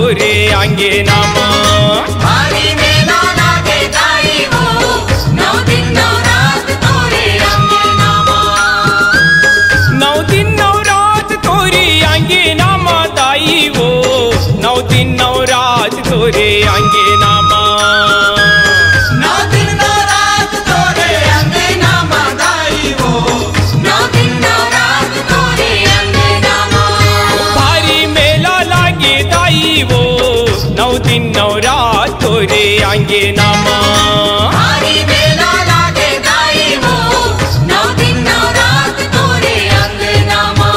तोरे आंगे नामा। भारी मेला लागे दाई वो, 9 दिन 9 रात तोरे आंगे नामा। 9 दिन 9 रात तोरे आंगे नामा दाई वो, 9 दिन 9 रात तोरे आंगे नामा। 9 दिन 9 रात तोरे आंगे नामा दाई वो, 9 दिन 9 रात तोरे आंगे नामा। भारी मेला लागे दाई वो, 9 दिन 9 रात तोरे आंगे नामा। भारी मेला लागे दाई वो, 9 दिन 9 रात तोरे आंगे नामा।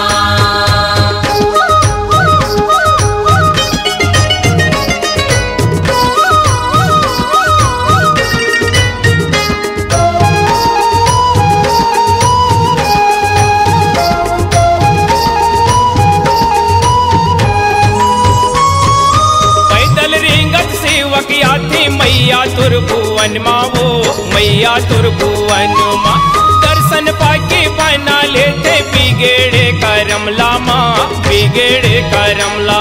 पैदल रेंगत सेवक आथे मैया तुर भुवन मावो, मैया तुर भुवन माँ। दर्शन पाके बना लेते बिगेड़े करमला माँ, बिगेड़े करमला।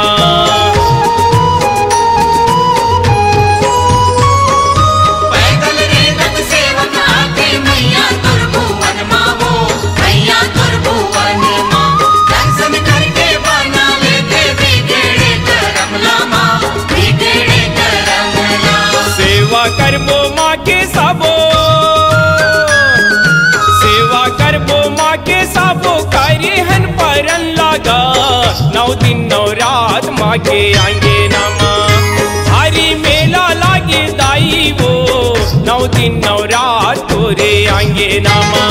पैदल रेंगत सेवक आथे मैया तुर भुवन मावो, मैया तुर भुवन माँ। दर्शन करके बना लेते बिगड़े करमला माँ, बिगड़े करमला। सेवा करबो माँ के सबो, सेवा करबो माँ के सबो कार्य हन परन लगा। 9 दिन 9 रात माँ के आंगे नामा। भारी मेला लागे दाई वो, 9 दिन 9 रात तोरे आंगे नामा।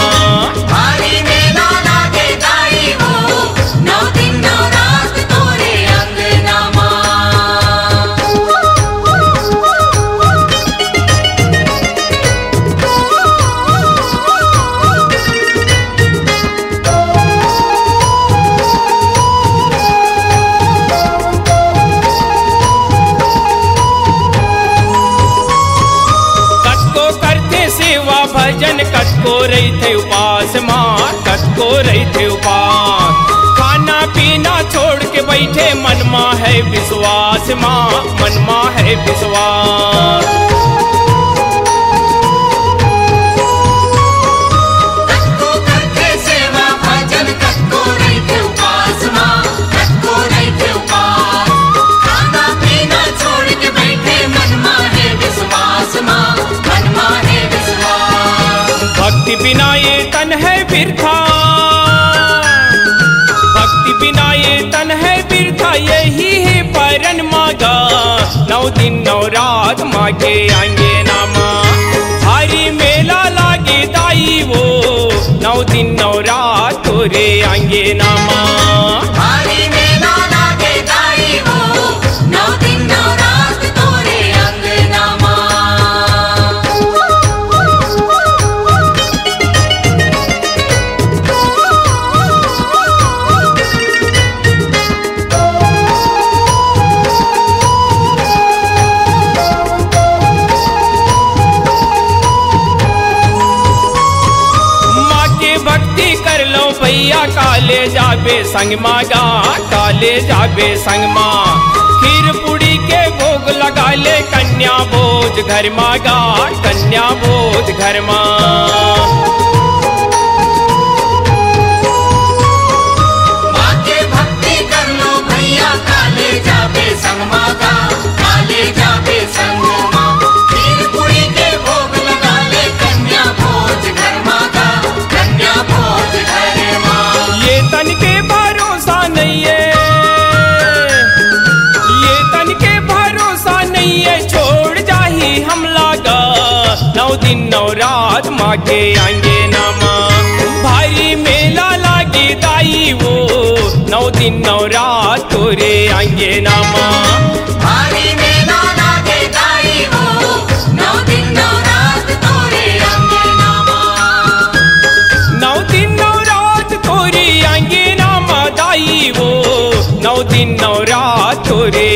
भारी मेला लागे दाई वो, 9 दिन 9 रात तोरे आंगे नामा। कतको करते सेवा भजन, कतको रहते उपास माँ, कतको रहते उपास। खाना पीना छोड़ के बैठे मन माँ है विश्वास माँ, मन माँ है विश्वास। कतको करते सेवा भजन, कतको रहते उपास माँ, कतको रहते उपास। खाना पीना छोड़ के बैठे मन माँ है विश्वास माँ, मन माँ है विश्वास। भक्ति बिना ये तन है बिरथा, भक्ति बिना ये तन है बिरथा। यही है परन मागा, 9 दिन 9 रात माँ के आंगे नामा। भारी मेला लागे दाई वो, 9 दिन 9 रात तोरे आंगे नामा। भारी मेला लागे दाई वो, 9 दिन 9 रात तोरे आंगे नामा। माँ के भक्ति कर लो भैया, काले जाबे संग मागा, काले जाबे संग माँ। खीर पूड़ी के भोग लगा ले, कन्या भोज घर मागा, कन्या भोज घर माँ। माँ के भक्ति कर लो भैया, काले जाबे संग मागा, काले जाबे संग माँ। खीर पूड़ी के भोग लगा ले, कन्या भोज घर मागा, कन्या भोज घर माँ। ये तन के भरोसा नहीं है, ये तन के भरोसा नहीं है, छोड़ जाही हम लागा। 9 दिन 9 रात माँ के आंगे नामा। भारी मेला लागे दाई वो, 9 दिन 9 रात तोरे आंगे नामा। भारी मेला लागे दाई वो, 9 दिन 9 रात तोरे आंगे नामा। 9 दिन 9 रात तोरे आंगे नामा दाई वो, 9 दिन 9 रात तोरे